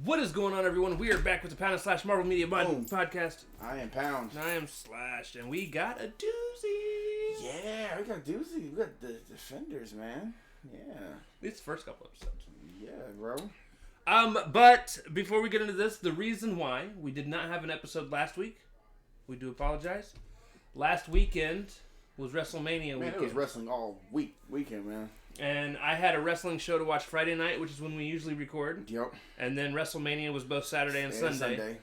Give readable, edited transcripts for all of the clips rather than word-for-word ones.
What is going on, everyone? We are back with the Pound / Marvel Media podcast. I am Pound. And I am Slashed, and we got a doozy. Yeah, we got a doozy. We got the Defenders, man. Yeah. It's the first couple episodes. Yeah, bro. But before we get into this, the reason why we did not have an episode last week, we do apologize. Last weekend was WrestleMania weekend. Man, it was wrestling all weekend, man. And I had a wrestling show to watch Friday night, which is when we usually record. Yep. And then WrestleMania was both Saturday and Sunday.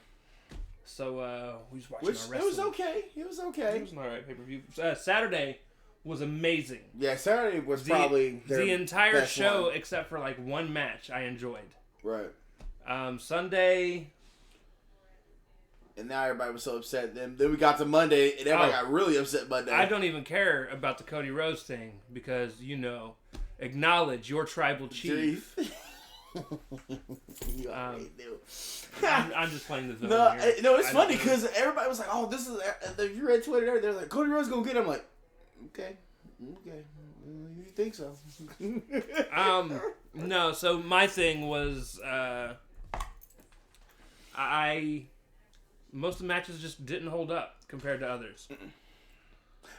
So we was watching our wrestling. It was okay. It was okay. It was an alright pay-per-view. Saturday was amazing. Yeah, Saturday was probably their the entire best show, one. except for like one match, I enjoyed. Right. Sunday. And now everybody was so upset. Then we got to Monday, and everybody got really upset Monday. I don't even care about the Cody Rhodes thing because, acknowledge your tribal chief. I'm just playing the villain here. No, it's funny because everybody was like, "Oh, this is." If you read Twitter, they're like, "Cody Rhodes gonna get him." I'm like, okay, you think so? No. So my thing was, most of the matches just didn't hold up compared to others.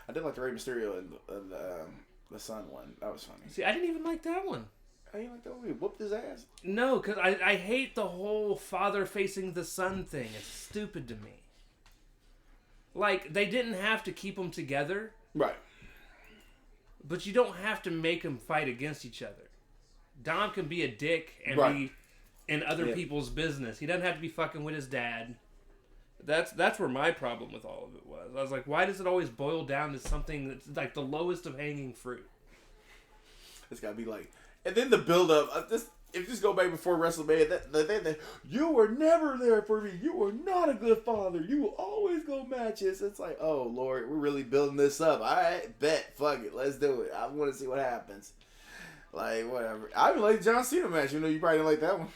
I did like the Rey Mysterio and the Sun one. That was funny. See, I didn't even like that one. I didn't like that one. He whooped his ass. No, because I hate the whole father facing the son thing. It's stupid to me. Like, they didn't have to keep them together. Right. But you don't have to make them fight against each other. Dom can be a dick and be in other people's business. He doesn't have to be fucking with his dad. That's where my problem with all of it was. I was like, why does it always boil down to something that's like the lowest of hanging fruit? It's gotta be like, and then the build up. If you just go back before WrestleMania, that you were never there for me. You were not a good father. You will always go matches. It's like, oh Lord, we're really building this up. All right, bet, fuck it, let's do it. I want to see what happens. Like whatever. I even like the John Cena match. You probably didn't like that one.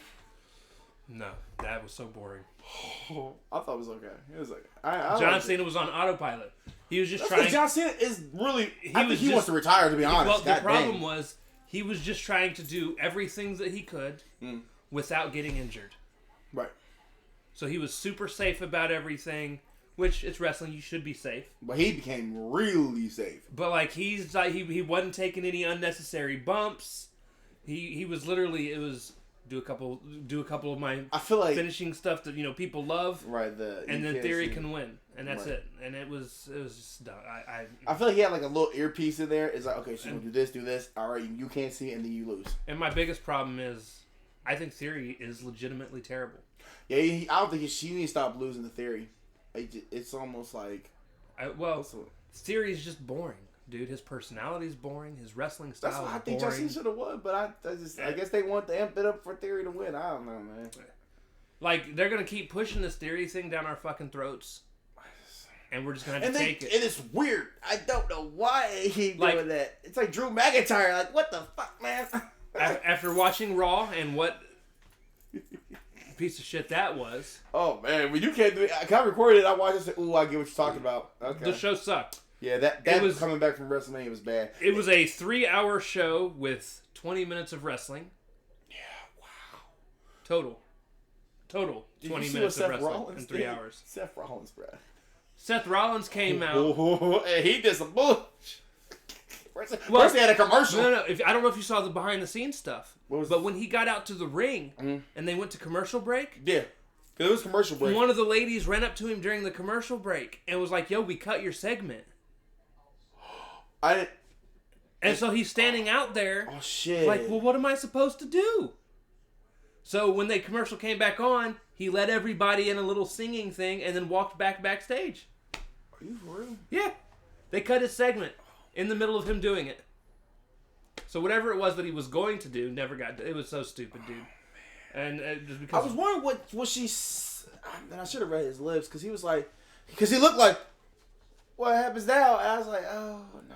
No, that was so boring. I thought it was okay. It was like John Cena was on autopilot. He was just trying. John Cena is really. I think he wants to retire. To be honest, well, the problem was he was just trying to do everything that he could without getting injured. Right. So he was super safe about everything, which it's wrestling. You should be safe. But he became really safe. But like he wasn't taking any unnecessary bumps. He was literally do a couple of my finishing stuff that people love, right? And then Theory can win, and that's it. And it was just dumb. I feel like he had like a little earpiece in there. It's like, okay, so you do this. All right, you can't see it, and then you lose. And my biggest problem is, I think Theory is legitimately terrible. Yeah, I don't think she needs to stop losing the Theory. It's almost like, Theory's just boring. Dude, his personality's boring. His wrestling style is boring. I think Justin should have won, but I guess they want to amp it up for Theory to win. I don't know, man. Like, they're going to keep pushing this Theory thing down our fucking throats. And we're just going to have to take it. And it's weird. I don't know why he doing that. It's like Drew McIntyre. Like, what the fuck, man? After watching Raw and what piece of shit that was. Oh, man. When you can't do it. I recorded it. I watched it and said, ooh, I get what you're talking about. Okay. The show sucked. Yeah, that was coming back from WrestleMania was bad. It was a 3-hour show with 20 minutes of wrestling. Yeah, wow. Total 20 minutes of wrestling in 3 hours. Seth Rollins, bro. Seth Rollins came out. And he did some bullshit. First they had a commercial. No. I don't know if you saw the behind the scenes stuff. But when he got out to the ring and they went to commercial break. Yeah. It was commercial break. One of the ladies ran up to him during the commercial break and was like, yo, we cut your segment. So he's standing out there. Oh, shit. Like, well, what am I supposed to do? So when the commercial came back on, he led everybody in a little singing thing and then walked backstage. Are you for real? Yeah. They cut his segment in the middle of him doing it. So whatever it was that he was going to do never got done. It was so stupid, dude. And just because I was wondering what she... And I should have read his lips because he was like... Because he looked like... What happens now? And I was like, oh, no.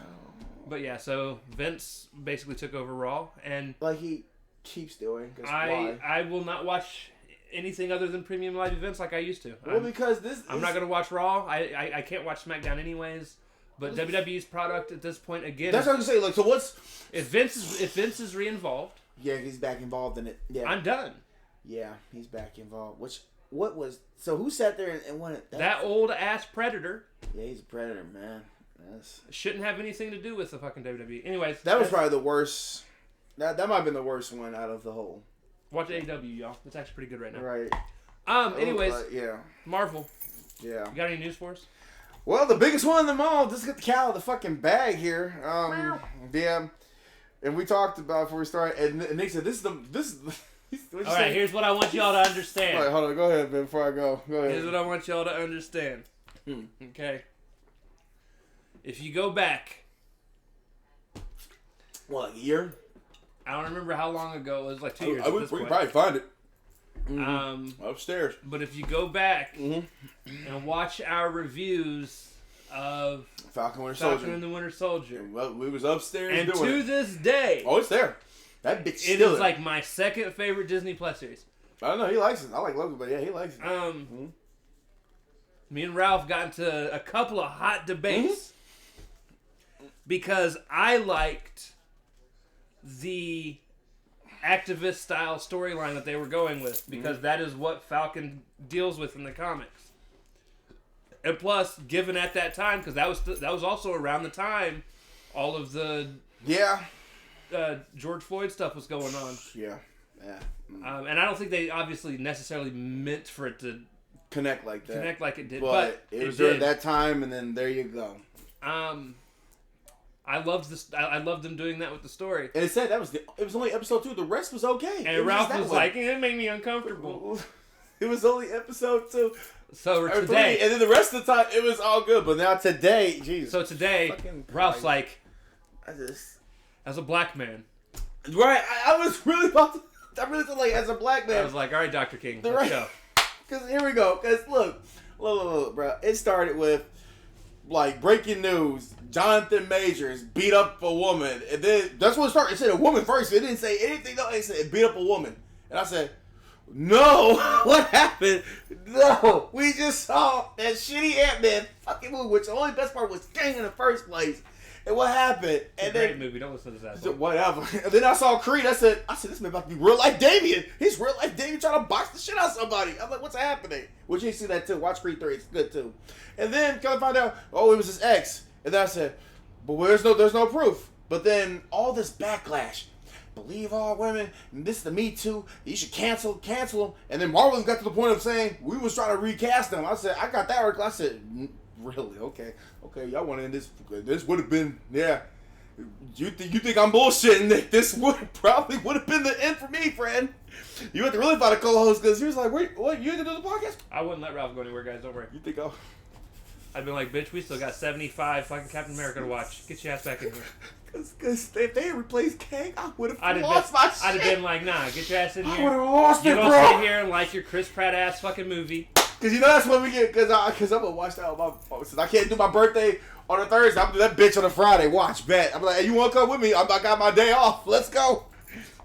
But yeah, so Vince basically took over Raw, and like he keeps doing. I will not watch anything other than premium live events like I used to. Well, I'm not going to watch Raw. I can't watch SmackDown anyways. But WWE's product at this point again. That's what I'm saying. Like, so what's if Vince is re-involved? Yeah, he's back involved in it. Yeah, I'm done. Yeah, he's back involved. So who sat there and won it? That old ass Predator. Yeah, he's a Predator, man. Shouldn't have anything to do with the fucking WWE. Anyways. That was probably the worst. That might have been the worst one out of the whole. Watch AEW, y'all. It's actually pretty good right now. Right. Anyways. Yeah. Marvel. Yeah. You got any news for us? Well, the biggest one of them all. Just get the cow of the fucking bag here. Yeah. And we talked about before we started, and Nick said, "This is." All right, here's what I want y'all to understand. All right, hold on. Go ahead, man. Before I go ahead. Here's what I want y'all to understand. Okay. If you go back, what, a year? I don't remember how long ago. It was like 2 years. We can probably find it. Upstairs. But if you go back and watch our reviews of Falcon and the Winter Soldier, well, we was upstairs and doing to this day, it's there. That bitch it still is like my second favorite Disney Plus series. I don't know. He likes it. I like Logan, but yeah, he likes it. Me and Ralph got into a couple of hot debates because I liked the activist style storyline that they were going with, because that is what Falcon deals with in the comics. And plus, given at that time, because that was also around the time all of the George Floyd stuff was going on. Yeah. And I don't think they obviously necessarily meant for it to connect like that. Connect like it did, but it was during that time, and then there you go. I loved this. I loved them doing that with the story. And it said it was only episode 2. The rest was okay. And Ralph was like, it made me uncomfortable. It was only episode 2. So today, 3, and then the rest of the time it was all good. But now today, jeez. So today, Ralph's like, as a black man, right? I was really about to. I really feel like as a black man. I was like, all right, Dr. King, let's go. Because here we go. Because look, bro. It started with like breaking news. Jonathan Majors beat up a woman, and then that's what it started. It said a woman first. It didn't say anything. No, it said it beat up a woman, and I said, "No, what happened? No, we just saw that shitty Ant-Man fucking movie, which the only best part was Kang in the first place." And what happened? It's a great movie. Don't listen to this asshole. Whatever. And then I saw Creed. I said, this man about to be real life Damien. He's real life Damien trying to box the shit out of somebody. I'm like, what's happening? Well, you see that too. Watch Creed 3. It's good too. And then come to find out, it was his ex. And then I said, but there's no proof. But then all this backlash. Believe all women. And this is the Me Too. You should cancel them. And then Marvel got to the point of saying we was trying to recast them. I said, I got that article. I said, really? Okay. Y'all want to end this? This would have been, yeah. You think I'm bullshitting? That this probably would have been the end for me, friend. You had to really find a co-host because he was like, wait, what? You ain't gonna do the podcast? I wouldn't let Ralph go anywhere, guys. Don't worry. You think I'd been like, bitch, we still got 75 fucking Captain America to watch. Get your ass back in here. Because if they replaced Kang, I would have lost my shit. I'd have been like, nah, get your ass in here. I would have lost it, bro. You don't sit here and like your Chris Pratt ass fucking movie. Because that's what we get. Because I'm going to watch that on my phone. Since I can't do my birthday on a Thursday, I'm going to do that bitch on a Friday. Watch, bet. I'm like, hey, you want to come with me? I got my day off. Let's go.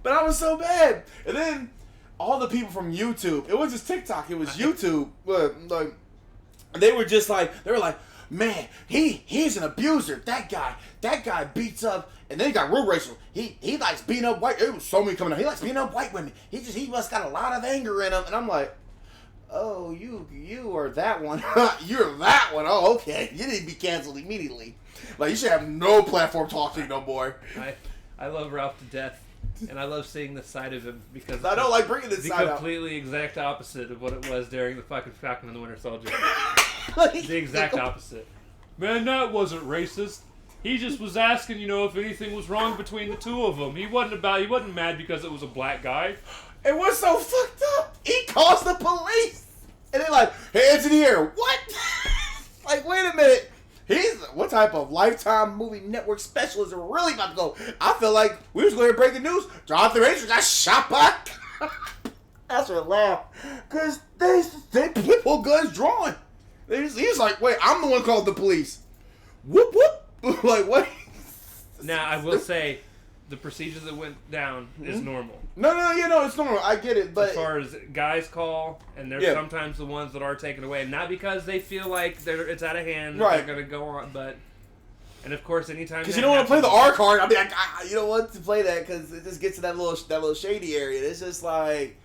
But I was so bad. And then all the people from YouTube, it wasn't just TikTok, it was YouTube. Like, they were just like, man, he's an abuser. That guy beats up, and then he got real racial. He likes beating up white. There was so many coming up. He likes beating up white women. He must got a lot of anger in him. And I'm like, oh, you are that one. You're that one. Oh, okay. You need to be canceled immediately. Like, you should have no platform talking no more. I love Ralph to death, and I love seeing this side of him because I don't like bringing this side up. The completely exact opposite of what it was during the fucking Falcon and the Winter Soldier. The exact opposite. Man, that wasn't racist. He just was asking, if anything was wrong between the two of them. He wasn't mad because it was a black guy. And what's so fucked up? He calls the police. And they're like, hands in the air. What? Like, wait a minute. What type of Lifetime movie network special is really about to go? I feel like we was going to breaking news. Jonathan Majors got shot by. That's what I laugh. Because they pull guns drawn. He's like, wait, I'm the one called the police. Whoop, whoop. Like, what? Now, I will say, the procedure that went down is normal. No, it's normal. I get it, but as far as guys call, and they're sometimes the ones that are taken away, not because they feel like it's out of hand, right? They're gonna go on, and of course, anytime because you don't want to play the R card, I'll be like, you don't want to play that because it just gets to that little shady area. It's just like,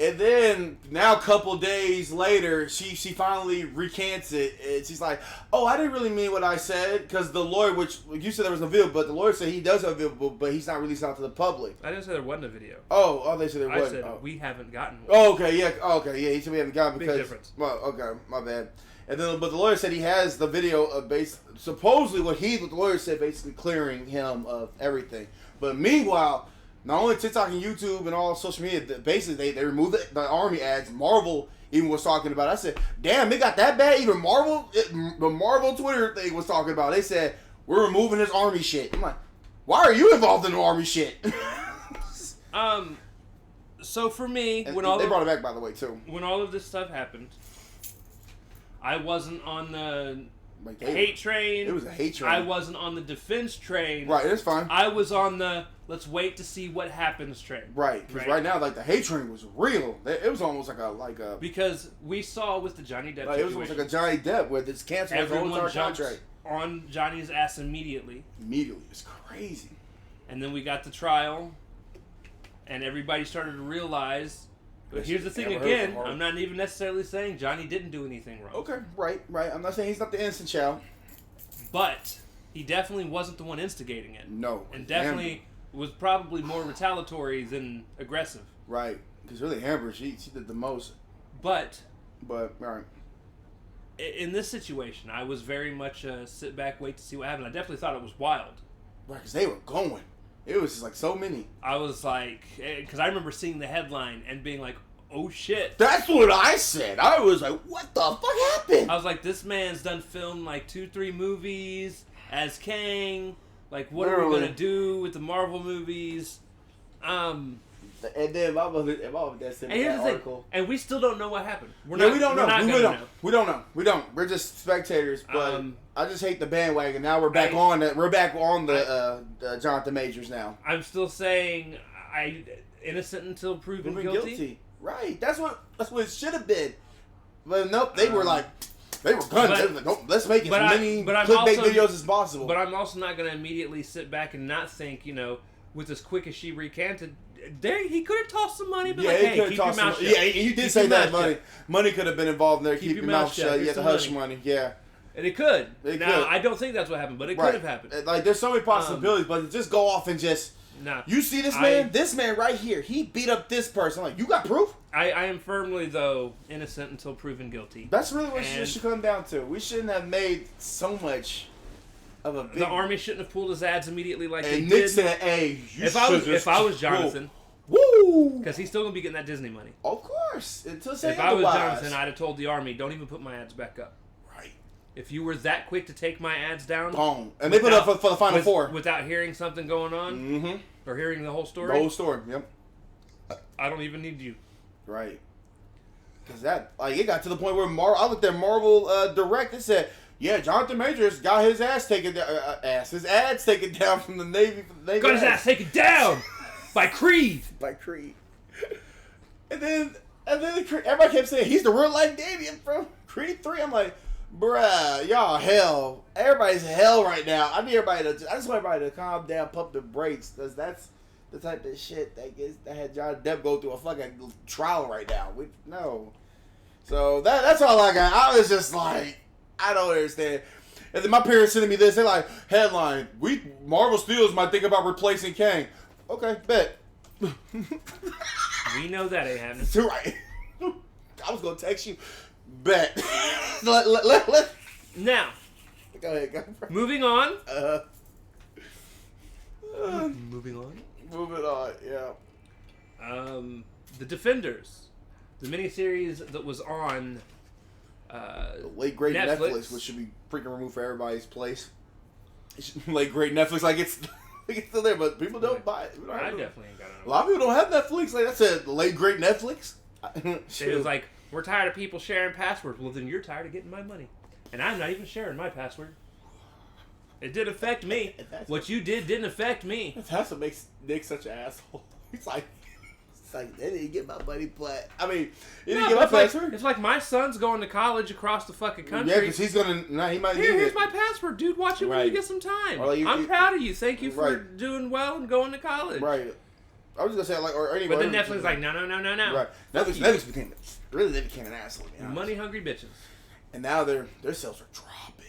And then now, a couple days later, she finally recants it, and she's like, "Oh, I didn't really mean what I said, because the lawyer, which you said there was a video, but the lawyer said he does have a video, but he's not releasing out to the public." I didn't say there wasn't a video. Oh, they said there wasn't. I said we haven't gotten one. Oh, okay, yeah, he said we haven't gotten because. Big difference. Well, okay, my bad. And then, but the lawyer said he has the video of supposedly what the lawyer said, basically clearing him of everything. But meanwhile, not only TikTok and YouTube and all social media, basically they removed the Army ads. Marvel even was talking about it. I said, damn, it got that bad? Even Marvel, the Marvel Twitter thing was talking about it. They said, we're removing this Army shit. I'm like, why are you involved in the Army shit? So for me, they brought it back, by the way, too. When all of this stuff happened, I wasn't on the hate train. It was a hate train. I wasn't on the defense train. Right, it's fine. I was on the let's wait to see what happens train. Right, because right now, like, the hate train was real. It was almost like a because we saw with the Johnny Depp situation. It was almost like a Johnny Depp where it's canceled his whole entire contract. On Johnny's ass immediately. It's crazy. And then we got the trial, and everybody started to realize. But here's the thing again, I'm not even necessarily saying Johnny didn't do anything wrong. Okay, right. I'm not saying he's not the innocent child. But he definitely wasn't the one instigating it. No. And definitely was probably more retaliatory than aggressive. Right. Because really Amber, she did the most. But, right. In this situation, I was very much sit back, wait to see what happened. I definitely thought it was wild. Right, because they were going. It was just like so many. I was like, because I remember seeing the headline and being like, oh shit. That's what I said. I was like, what the fuck happened? I was like, this man's done filmed like 2-3 movies as Kang. Like, what are we going to do with the Marvel movies? And then my mother sent me that article. And we still don't know what happened. We don't know. We don't. We're just spectators. But I just hate the bandwagon. Now we're back on it. We're back on the Jonathan Majors now. I'm still saying innocent until proven guilty. Right. That's what it should have been. But nope. They were like. They were gunned. Let's make as many clickbait videos as possible. But I'm also not going to immediately sit back and not think, with as quick as she recanted, he could have tossed some money, but hey, keep your mouth shut. Yeah, you did say that money could have been involved in there. Keep your mouth shut. You had the hush money. Yeah. And it could. I don't think that's what happened, but it could have happened. Like, there's so many possibilities, but just go off and just... Nah. You see this man? This man right here, he beat up this person. I'm like, you got proof? I am firmly, though, innocent until proven guilty. That's really what it should come down to. We shouldn't have made so much of a big... The Army shouldn't have pulled his ads immediately like they did. And Nick said, hey, if I was Jonathan... Woo! Because he's still going to be getting that Disney money. Of course. Until say If I was Jonathan, I'd have told the Army, don't even put my ads back up. Right. If you were that quick to take my ads down... Boom. And they put it up for the Final Four. Without hearing something going on? Mm-hmm. Or hearing the whole story? The whole story, yep. I don't even need you. Right. Because it got to the point where I looked at Marvel Direct, it said, yeah, Jonathan Majors got his ads taken down, his ads taken down from the Navy. Got his ass taken down by Creed. And then everybody kept saying, he's the real life Damien from Creed 3. I'm like, bruh, y'all hell. Everybody's hell right now. I just want everybody to calm down, pump the brakes, because that's the type of shit that had John Depp go through a fucking trial right now. No. So that's all I got. I was just like, I don't understand. And then my parents sending me this. They're like, headline, Marvel Studios might think about replacing Kang. Okay, bet. We know that ain't happening. Right. I was going to text you. Bet. Now. Go ahead. Moving on. Moving on, yeah. The Defenders. The miniseries that was on the late great Netflix, which should be freaking removed for everybody's place. Late great Netflix, like it's still there, but people don't buy it. I definitely ain't got it. A lot of people don't have Netflix. Like I said, late great Netflix. It was like, we're tired of people sharing passwords. Well, then you're tired of getting my money, and I'm not even sharing my password. It did affect me. What you didn't affect me. That's what makes Nick such an asshole. It's like they didn't get my money, but I mean, he didn't get my password. It's like my son's going to college across the fucking country. Yeah, because he's gonna. He might need it. Here's my password, dude. Watch it when you get some time. I'm proud of you. Thank you for doing well and going to college. Right. I was gonna say like or anyway. But then Netflix like no. Right. Netflix became an asshole. Money hungry bitches. And now their sales are dropping.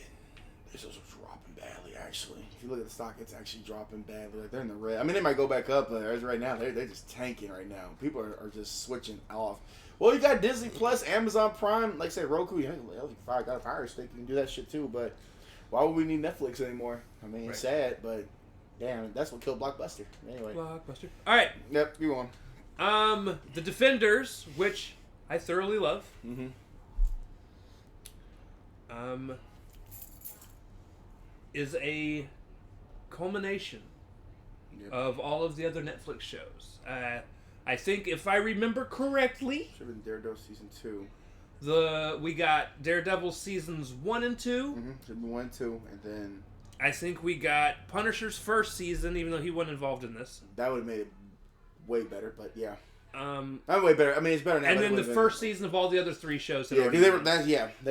Their sales are dropping badly. Actually, if you look at the stock, it's actually dropping badly. Like they're in the red. I mean, they might go back up, but as right now, they're just tanking right now. People are just switching off. Well, you got Disney Plus, Amazon Prime, like I said, Roku. You got a Fire Stick. You can do that shit too. But why would we need Netflix anymore? I mean, it's sad, but damn, that's what killed Blockbuster. Anyway, Blockbuster. All right. Yep, you on. The Defenders, which I thoroughly love. Mm-hmm. Is a culmination of all of the other Netflix shows. I think if I remember correctly, should have been Daredevil season 2. We got Daredevil seasons 1 and 2. Mm-hmm. Should have been 1 and 2, and then I think we got Punisher's first season, even though he wasn't involved in this. That would have made it way better, but yeah. Not way better. I mean, it's better now. And then the first season of all the other 3 shows. They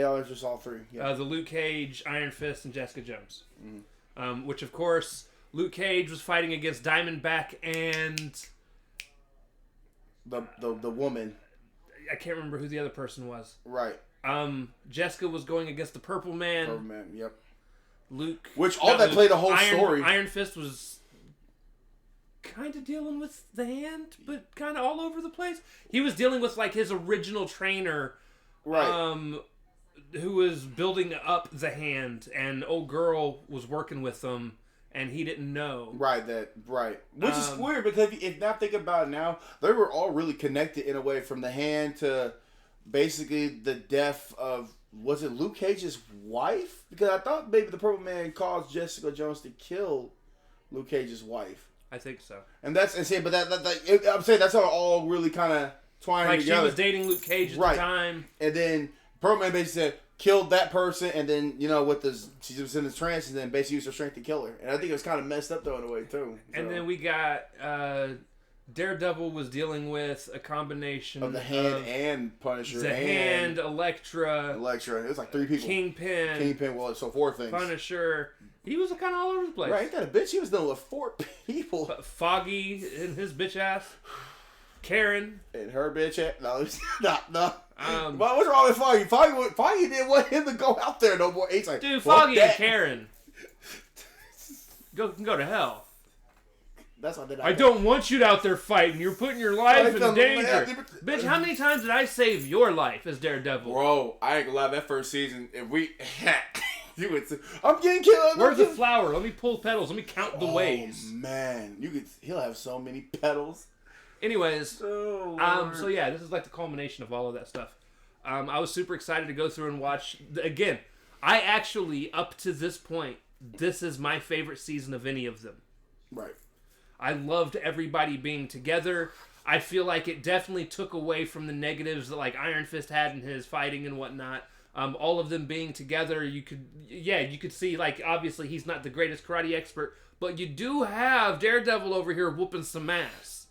always just all 3. Yeah. The Luke Cage, Iron Fist, and Jessica Jones. Mm-hmm. Which, of course, Luke Cage was fighting against Diamondback and the woman. I can't remember who the other person was. Right. Jessica was going against the Purple Man. Purple Man. Yep. Luke. Played a whole story. Iron Fist was kind of dealing with the hand, but kind of all over the place. He was dealing with like his original trainer, right? Who was building up the hand, and old girl was working with them, and he didn't know. Right. Which is weird because if now think about it now, they were all really connected in a way from the hand to basically the death of. Was it Luke Cage's wife? Because I thought maybe the Purple Man caused Jessica Jones to kill Luke Cage's wife. I think so. And I'm saying that's how it all really kind of twined together. Like she was dating Luke Cage at the time, and then Purple Man basically said killed that person, and then she was in the trance, and then basically used her strength to kill her. And I think it was kind of messed up though in a way too. So. And then we got Daredevil was dealing with a combination of the Hand and Punisher. The Hand, Elektra. It was like 3 people. Kingpin. Well, so 4 things. Punisher. He was kind of all over the place. Right, ain't that a bitch? He was dealing with 4 people. Foggy and his bitch ass. Karen. And her bitch ass. No. Well, what's wrong with Foggy? Foggy didn't want him to go out there no more. He's like, dude, Foggy and Karen. Go to hell. That's what I don't want you out there fighting. You're putting your life in danger. Bitch, how many times did I save your life as Daredevil? Bro, I ain't gonna lie, that first season, if we... you would say, I'm getting killed. Where's the flower? Let me pull petals. Let me count the ways. Oh, man. He'll have so many petals. Anyways, so yeah, this is like the culmination of all of that stuff. I was super excited to go through and watch... Again, I actually, up to this point, this is my favorite season of any of them. Right. I loved everybody being together. I feel like it definitely took away from the negatives that like Iron Fist had in his fighting and whatnot. All of them being together, you could see like obviously he's not the greatest karate expert, but you do have Daredevil over here whooping some ass.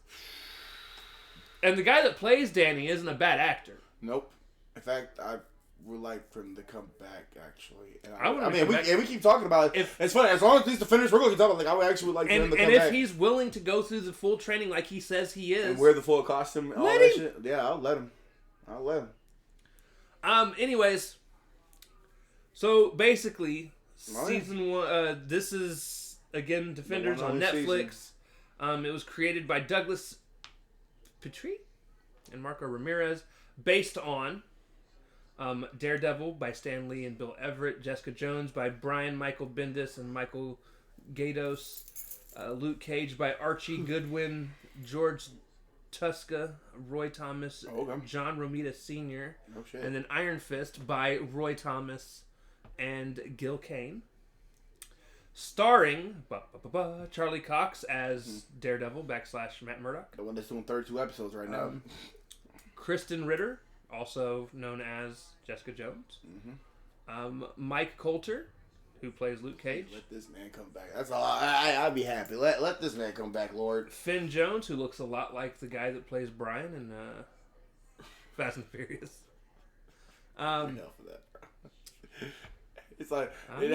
And the guy that plays Danny isn't a bad actor. Nope. In fact, I would like for him to come back, actually. And we keep talking about it. It's funny. As long as these Defenders, we're going to keep talking about it. Like, I would actually like for him to come back. And if he's willing to go through the full training like he says he is. And wear the full costume and all that shit. Yeah, I'll let him. Anyways. So, basically, season 1, this is, again, Defenders on Netflix. It was created by Douglas Petrie and Marco Ramirez, based on Daredevil by Stan Lee and Bill Everett, Jessica Jones by Brian Michael Bendis and Michael Gaydos, Luke Cage by Archie Goodwin, George Tuska, Roy Thomas, John Romita Sr., and then Iron Fist by Roy Thomas and Gil Kane. Starring Charlie Cox as Daredevil / Matt Murdock. The one that's doing 32 episodes right now. Kristen Ritter, also known as Jessica Jones. Mike Coulter, who plays Luke Cage. Let this man come back. That's all. I'd be happy. Let this man come back, Lord. Finn Jones, who looks a lot like the guy that plays Brian in Fast and Furious. Enough of that, bro. It's like, and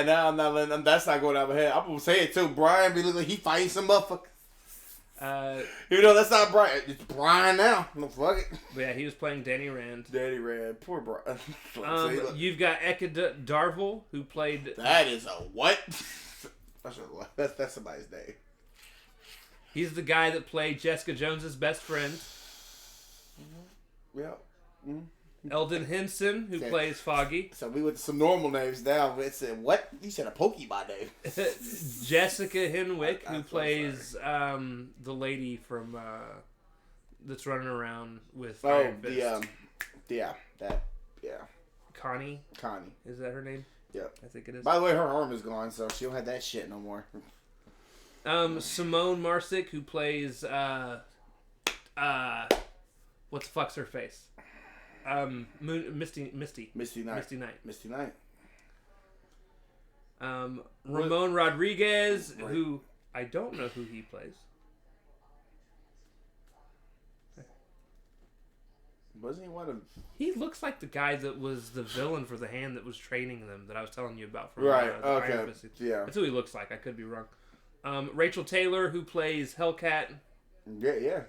now I'm not letting. That's not going out of my head. I'm gonna say it too. Brian be looking like he fighting some motherfucker. You know, that's not Brian. It's Brian now. No, fuck it. But yeah, he was playing Danny Rand. Danny Rand. Poor Brian. You've got Eka Darville, who played... That is a what? That's somebody's name. He's the guy that played Jessica Jones's best friend. Yeah. Mm-hmm. Eldon Henson, who plays Foggy. So we went to some normal names now. It said, what? You said a Pokemon name. Jessica Henwick, who plays the lady from that's running around with Iron Fist. Connie. Is that her name? Yeah. I think it is. By the way, her arm is gone, so she don't have that shit no more. Simone Marsick, who plays what the fuck's her face? Misty Knight. Ramon Rodriguez, who I don't know who he plays. Wasn't he one of... He looks like the guy that was the villain for the hand that was training them that I was telling you about. From, right, okay. Yeah. That's who he looks like. I could be wrong. Rachel Taylor, who plays Hellcat. Yeah.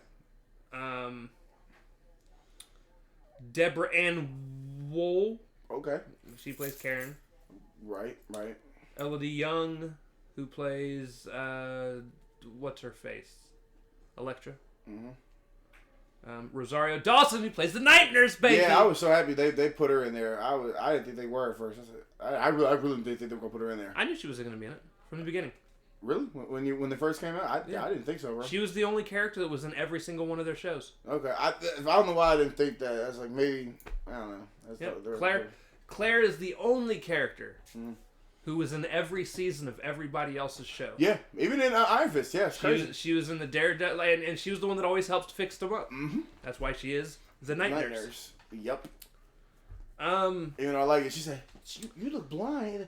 Deborah Ann Wool. Okay. She plays Karen. Right. Elodie Young, who plays, what's her face? Electra. Mm-hmm. Rosario Dawson, who plays the night nurse, baby. Yeah, I was so happy they put her in there. I didn't think they were at first. I really didn't think they were gonna put her in there. I knew she was going to be in it from the beginning. Really? When they first came out, I didn't think so, bro. She was the only character that was in every single one of their shows. Okay, I don't know why I didn't think that. I was like, maybe I don't know. Claire is the only character who was in every season of everybody else's show. Yeah, even in Iron Fist. Yeah, she was in the Daredevil, and she was the one that always helped fix them up. Mm-hmm. That's why she is the night nurse. Yep. Even though I like it, she said, "You look blind."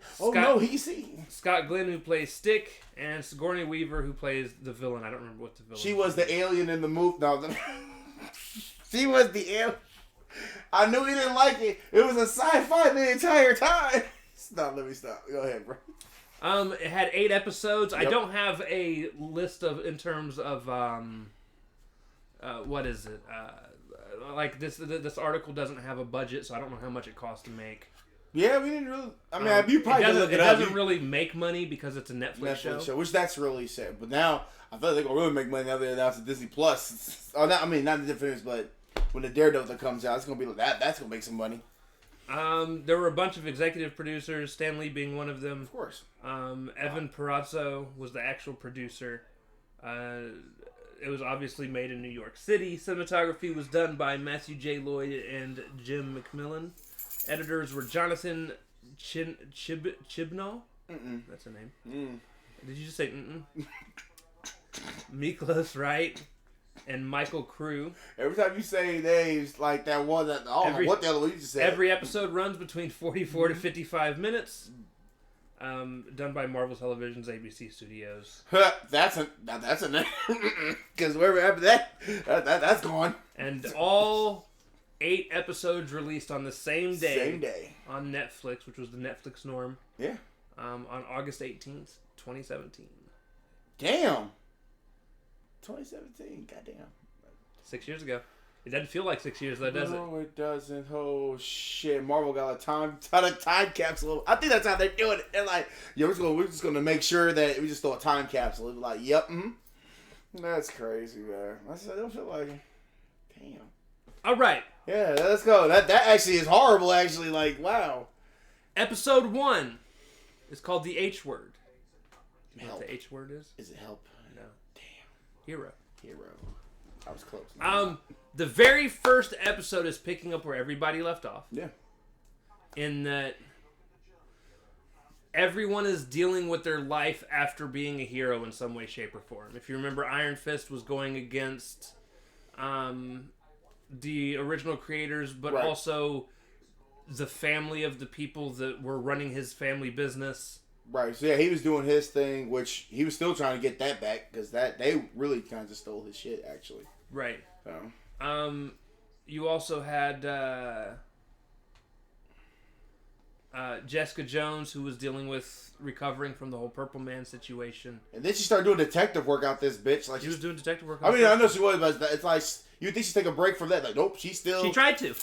He sees. Scott Glenn, who plays Stick, and Sigourney Weaver, who plays the villain. I don't remember what the villain. She was the alien in the movie. No, she was the alien. I knew he didn't like it. It was a sci-fi the entire time. Stop. Let me stop. Go ahead, bro. It had 8 episodes. Yep. I don't have a list in terms of what is it? Like this article doesn't have a budget, so I don't know how much it costs to make. Yeah, we didn't really. I mean, you probably didn't look it up. It doesn't really make money because it's a Netflix show, which that's really sad. But now I feel like they're gonna really make money now that they announced the Disney Plus. Not the difference, but when the Daredevil comes out, it's gonna be like that. That's gonna make some money. There were a bunch of executive producers, Stan Lee being one of them. Of course. Evan Perazzo was the actual producer. It was obviously made in New York City. Cinematography was done by Matthew J. Lloyd and Jim McMillan. Editors were Jonathan Chibnall. That's a name. Did you just say Miklos Wright and Michael Crew. Every time you say names like that one, I don't know what the other one you just said. Every episode runs between 44 to 55 minutes. Done by Marvel Television's ABC Studios. That's a name. Because wherever after that's gone. And all 8 episodes released on the same day. Same day. On Netflix, which was the Netflix norm. Yeah. On August 18th, 2017. Damn. 2017. Goddamn. 6 years ago. It doesn't feel like 6 years though, does it? No, it doesn't. Oh shit! Marvel got a time capsule. I think that's how they're doing it. They're like, yeah, we're just gonna make sure that we just throw a time capsule. It's like, yep, That's crazy, man. I don't feel like it. Damn. All right. Yeah, let's go. That actually is horrible. Actually, like, wow. Episode 1 is called The H Word. You know what the H word is? Is it help? No. Damn. Hero. I was close. The very first episode is picking up where everybody left off. Yeah. In that everyone is dealing with their life after being a hero in some way, shape, or form. If you remember, Iron Fist was going against the original creators, but also the family of the people that were running his family business. Right. So yeah, he was doing his thing, which he was still trying to get that back because they really kind of stole his shit, actually. Right. So. You also had Jessica Jones, who was dealing with recovering from the whole Purple Man situation. And then she started doing detective work out this bitch. Like she was doing detective work. I mean, I know she was, but it's like you think she'd take a break from that. Like, nope, she's still. She tried to.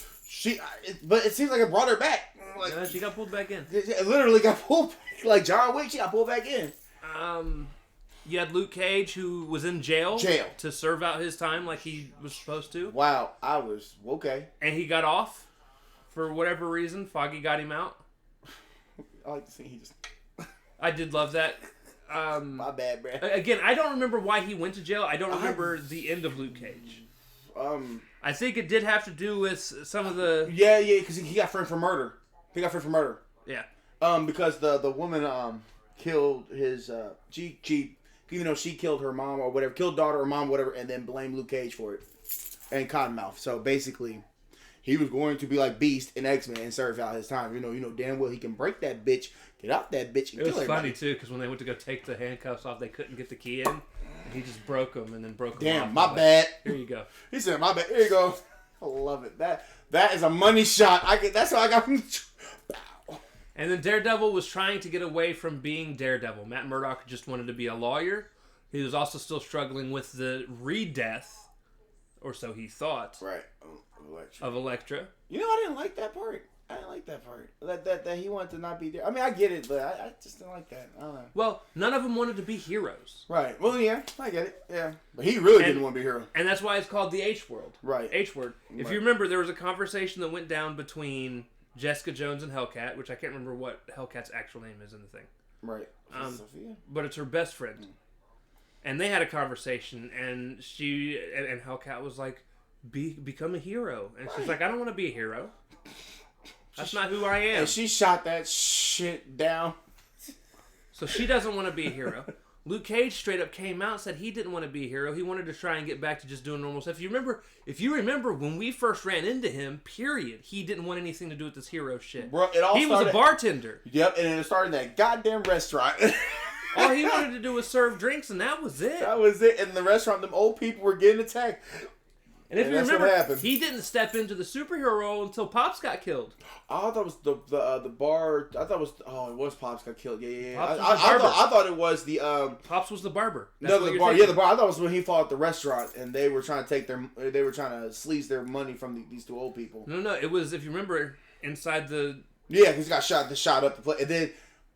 But it seems like it brought her back. Like, yeah, she got pulled back in. It literally got pulled back. Like John Wick, she got pulled back in. You had Luke Cage, who was in jail to serve out his time like he was supposed to. Wow, I was okay. And he got off for whatever reason. Foggy got him out. I like to see he just. I did love that. My bad, bro. Again, I don't remember why he went to jail. I don't remember the end of Luke Cage. I think it did have to do with some of the. Yeah, because he got framed for murder. He got framed for murder. Yeah. Because the woman killed his she even though she killed her mom or whatever, killed daughter or mom whatever, and then blamed Luke Cage for it and Cottonmouth. So basically, he was going to be like Beast in X-Men and serve out his time. You know damn well he can break that bitch, get out that bitch, and kill everybody. It was funny too because when they went to go take the handcuffs off, they couldn't get the key in. And he just broke them and then broke them off. Damn, my bad. Here you go. He said, "My bad." Here you go. I love it. That is a money shot. That's what I got from. And then Daredevil was trying to get away from being Daredevil. Matt Murdock just wanted to be a lawyer. He was also still struggling with the re-death, or so he thought. Right. Of Elektra. You know, I didn't like that part. That he wanted to not be there. I mean, I get it, but I just didn't like that. I don't know. Well, none of them wanted to be heroes. Right. Well, yeah, I get it. Yeah. But he really didn't want to be a hero. And that's why it's called the H-Word. Right. H-Word. If you remember, there was a conversation that went down between Jessica Jones and Hellcat, which I can't remember what Hellcat's actual name is in the thing. Right. Sophia? But it's her best friend. Mm. And they had a conversation, and she and Hellcat was like, become a hero. And she's like, I don't want to be a hero. That's not who I am. And she shot that shit down. So she doesn't want to be a hero. Luke Cage straight up came out and said he didn't want to be a hero. He wanted to try and get back to just doing normal stuff. If you remember when we first ran into him, period, he didn't want anything to do with this hero shit. Bro, he was a bartender. Yep, and it started in that goddamn restaurant. All he wanted to do was serve drinks, and that was it. That was it. In the restaurant, them old people were getting attacked. And if you remember, he didn't step into the superhero role until Pops got killed. I thought it was the bar. I thought it was Pops got killed. Yeah. I thought it was the Pops was the barber. That's the bar. Yeah, the bar. I thought it was when he fought at the restaurant and they were trying to sleaze their money from these two old people. No, it was, if you remember, inside the. Yeah, he's got shot up the plate, and then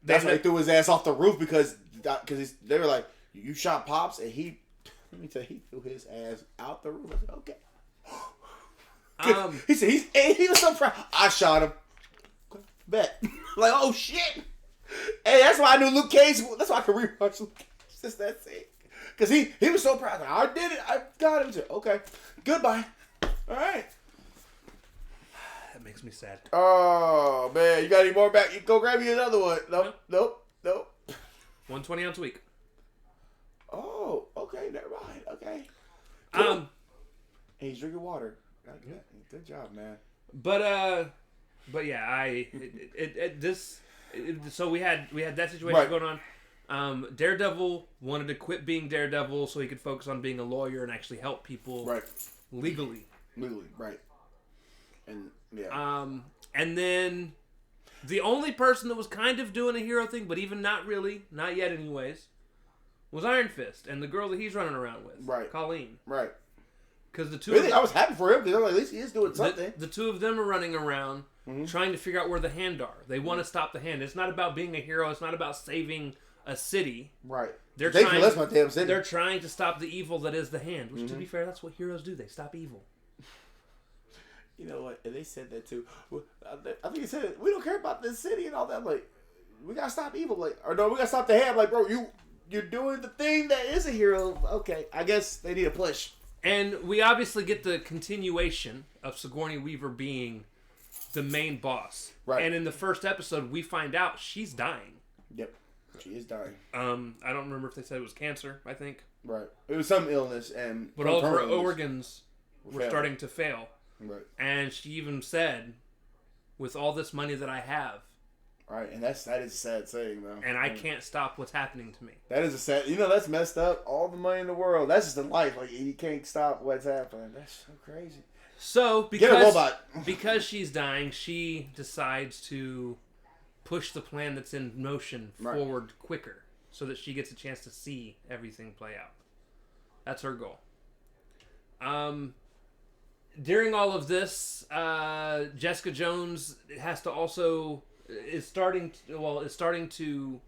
that's when they threw his ass off the roof because they were like, "You shot Pops," and he threw his ass out the roof. I said, okay. He said he was so proud. I shot him. Bet. Like, oh shit. Hey, that's why I knew Luke Cage. That's why I could rewatch Luke Cage. Just that thing. Because he was so proud. Like, I did it. I got him. Said, okay. Goodbye. All right. That makes me sad. Oh man, you got any more back? You go grab me another one. Nope. 120 ounce week. Oh, okay. Never mind. Okay. Cool. And he's drinking water. Good job, man. But yeah, so we had that situation going on. Daredevil wanted to quit being Daredevil so he could focus on being a lawyer and actually help people legally. Legally, right. And yeah. And then the only person that was kind of doing a hero thing, but even not really, not yet anyways, was Iron Fist and the girl that he's running around with. Right. Colleen. Right. Because the two really, I was happy for him because at least he is doing something. The two of them are running around trying to figure out where the Hand are. They want to stop the Hand. It's not about being a hero. It's not about saving a city. Right. They're trying to stop the evil that is the Hand. Which, to be fair, that's what heroes do. They stop evil. You know what? And they said that too. I think they said, we don't care about this city and all that. Like, we gotta stop evil. Like, or no, we gotta stop the Hand. Like, bro, you're doing the thing that is a hero. Okay, I guess they need a push. And we obviously get the continuation of Sigourney Weaver being the main boss. Right. And in the first episode, we find out she's dying. Yep. She is dying. I don't remember if they said it was cancer, I think. Right. It was some illness. But all of her organs were starting to fail. Right. And she even said, with all this money that I have. Right, and that is a sad saying, though. And I can't stop what's happening to me. That is a sad... that's messed up. All the money in the world. That's just the life. Like, you can't stop what's happening. That's so crazy. So, Get a robot. because she's dying, she decides to push the plan that's in motion forward quicker so that she gets a chance to see everything play out. That's her goal. During all of this, Jessica Jones has to also is starting to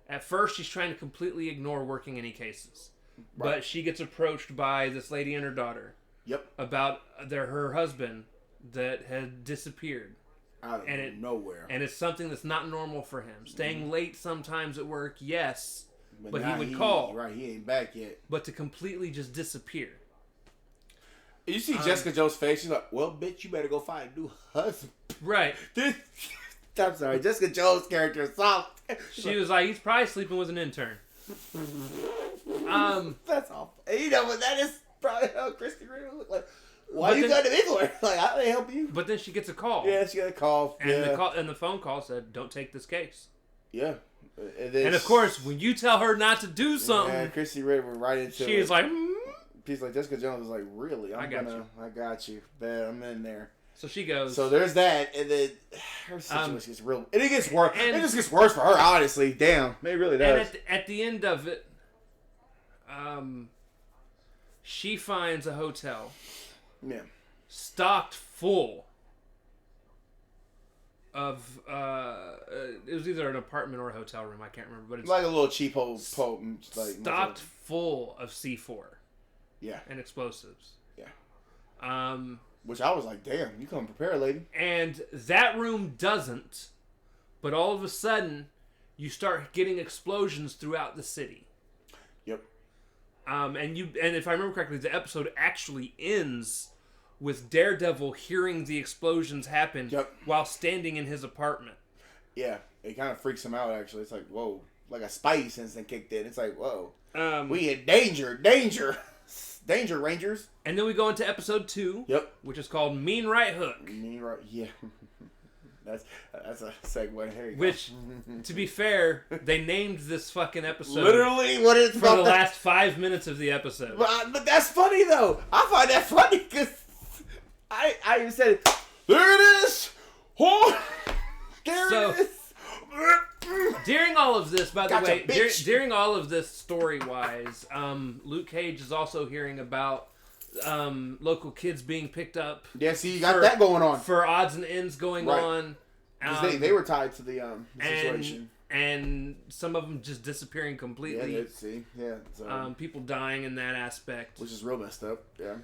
at first she's trying to completely ignore working any cases. But she gets approached by this lady and her daughter. Yep. About her husband that had disappeared. Out of nowhere. And it's something that's not normal for him. Staying late sometimes at work, yes. But he would call. Right, he ain't back yet. But to completely just disappear. You see Jessica Jones' face, she's like, well, bitch, you better go find a new husband. Right. I'm sorry, Jessica Jones' character is soft. She was like, he's probably sleeping with an intern. That's awful. And you know what that is probably how Christy Ray would look like. Why you got to be for? Like, how they help you? But then she gets a call. Yeah, she got a call. And the phone call said, don't take this case. Yeah. And of course, when you tell her not to do something, yeah, Christy Ray went right into it. She's like, She's like, Jessica Jones was like, really? I got you. Bet I'm in there. So she goes. So there's that, and then her situation gets real. And it gets worse. It just gets worse for her, honestly. Damn. It really does. And at the end of it, she finds a hotel. Yeah. Stocked full of it was either an apartment or a hotel room, I can't remember, but it's like a little cheap old stocked full of C4. Yeah. And explosives. Yeah. Which I was like, damn, you come prepared, lady. And that room doesn't, but all of a sudden you start getting explosions throughout the city. Yep. And if I remember correctly, the episode actually ends with Daredevil hearing the explosions happen while standing in his apartment. Yeah, it kind of freaks him out, actually. It's like, whoa. Like a spidey sense that kicked in. It's like, whoa. We in danger. Danger, Rangers. And then we go into episode 2. Yep. Which is called Mean Right Hook. Mean Right, yeah. That's a segue. Here you Which, to be fair, they named this fucking episode. Literally what it's for the last 5 minutes of the episode. But that's funny, though. I find that funny because I even said it. There it is. Oh, there it is. During all of this, by the way, during all of this story-wise, Luke Cage is also hearing about local kids being picked up. Yeah, see, you got that going on. For odds and ends going on. Because they were tied to the situation. And some of them just disappearing completely. Yeah, see. Yeah. So. People dying in that aspect. Which is real messed up, yeah.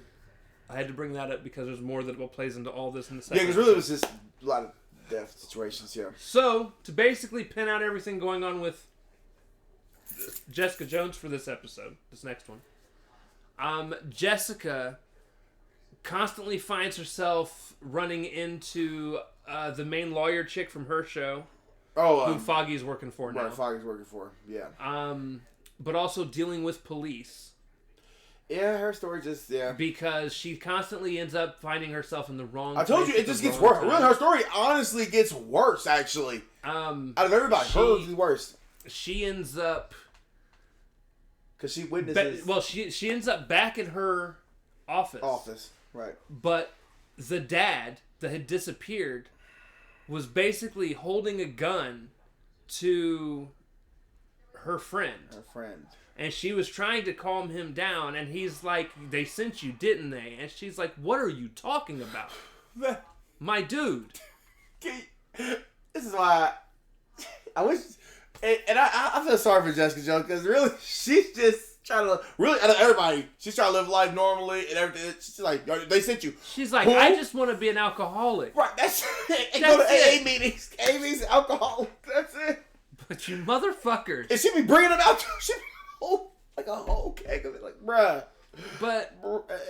I had to bring that up because there's more that plays into all this in the second. Yeah, because really it was just a lot of death situations, yeah. So, to basically pin out everything going on with Jessica Jones for this episode, this next one, Jessica constantly finds herself running into the main lawyer chick from her show, who Foggy's working for now. Right, Foggy's working for, yeah. But also dealing with police. Yeah, her story just, because she constantly ends up finding herself in the wrong I told you, it just gets worse. Really, her story honestly gets worse, actually. Out of everybody, hers is worse. She ends up... Because she witnesses... she ends up back in her office. Right. But the dad that had disappeared was basically holding a gun to her friend. And she was trying to calm him down, and he's like, they sent you, didn't they? And she's like, what are you talking about? My dude. This is why I wish... And I feel sorry for Jessica Jones, because really, she's just trying to... Really, out of everybody, she's trying to live life normally and everything. She's like, they sent you. She's like, I just want to be an alcoholic. Right, that's it. And go to AA meetings. AA meetings, alcoholic. That's it. But you motherfuckers. And she be bringing them out. She be like a whole keg of it. Like, bruh. But...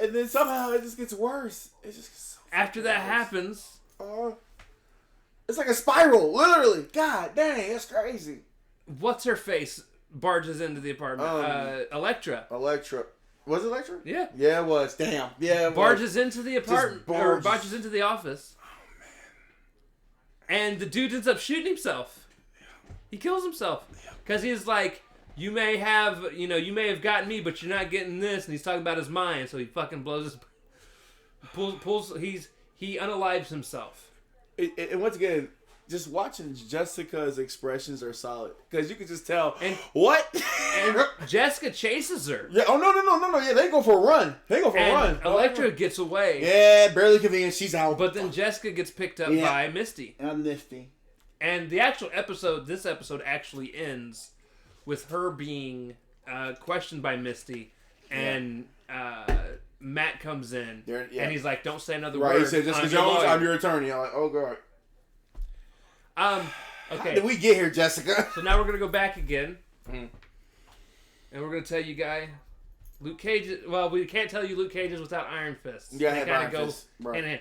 And then somehow it just gets worse. It just gets so after that happens... it's like a spiral, literally. God dang, that's crazy. What's her face barges into the apartment? Electra. Was it Electra? Yeah. Yeah, it was. Damn. Yeah, it barges into the apartment. Or barges into the office. Oh, man. And the dude ends up shooting himself. He kills himself. Because he's like, you may have gotten me, but you're not getting this. And he's talking about his mind. So he fucking blows his... He unalives himself. And once again, just watching Jessica's expressions are solid because you can just tell. And what? And Jessica chases her. Yeah. Oh no. Yeah, they go for a run. Elektra gets away. Yeah, barely convenient. She's out. But then Jessica gets picked up by Misty. And Misty. And the actual episode, this episode actually ends with her being questioned by Misty, and Matt comes in, and he's like, "Don't say another word." Right. He said, "Jessica Jones, I'm your attorney." I'm like, "Oh god." Okay. How did we get here, Jessica? So now we're gonna go back again, and we're gonna tell you, Luke Cage. Well, we can't tell you Luke Cage is without Iron Fist. Yeah, they kind of go hand in hand.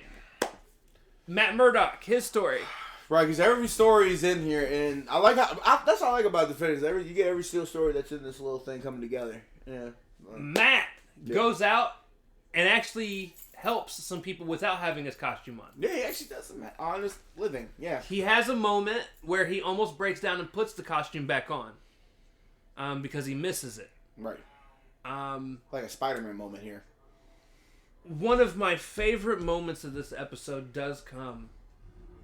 Matt Murdock, his story. Right, because every story is in here, and I like how that's what I like about Defenders. You get every still story that's in this little thing coming together. Yeah. Matt goes out and actually helps some people without having his costume on. Yeah, he actually does some honest living. Yeah. He has a moment where he almost breaks down and puts the costume back on, because he misses it. Right. Like a Spider-Man moment here. One of my favorite moments of this episode does come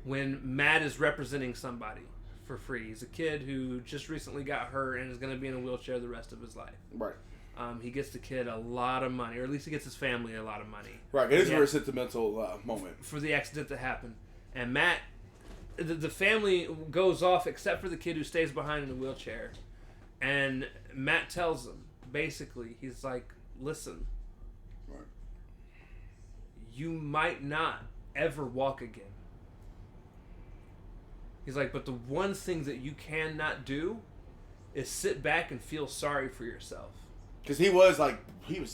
when Matt is representing somebody for free. He's a kid who just recently got hurt and is going to be in a wheelchair the rest of his life. Right. He gets the kid a lot of money, or at least he gets his family a lot of money. Right. It is a very sentimental moment. For the accident that happened. And Matt, the family goes off except for the kid who stays behind in the wheelchair. And Matt tells them, basically, he's like, listen, you might not ever walk again. He's like, but the one thing that you cannot do is sit back and feel sorry for yourself. Because he was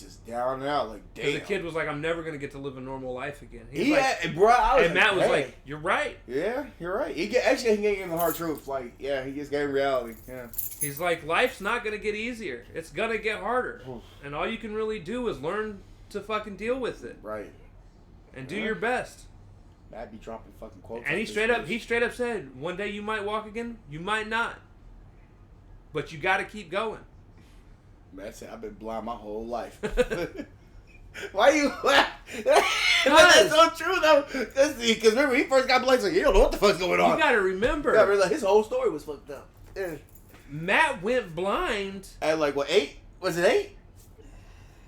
just down and out, like, damn. The kid was like, I'm never going to get to live a normal life again. And Matt was like, you're right. Yeah, you're right. He gave him the hard truth. Like, yeah, he just gave reality. Yeah. He's like, life's not going to get easier. It's going to get harder. And all you can really do is learn to fucking deal with it. Right. And do your best. Matt be dropping fucking quotes. And he straight up said, one day you might walk again, you might not. But you got to keep going. Matt said, I've been blind my whole life. Why you laugh? That's so true, though. Because remember, when he first got blind, like, you don't know what the fuck's going on. You got to remember. His whole story was fucked up. Yeah. Matt went blind. At 8? Was it 8?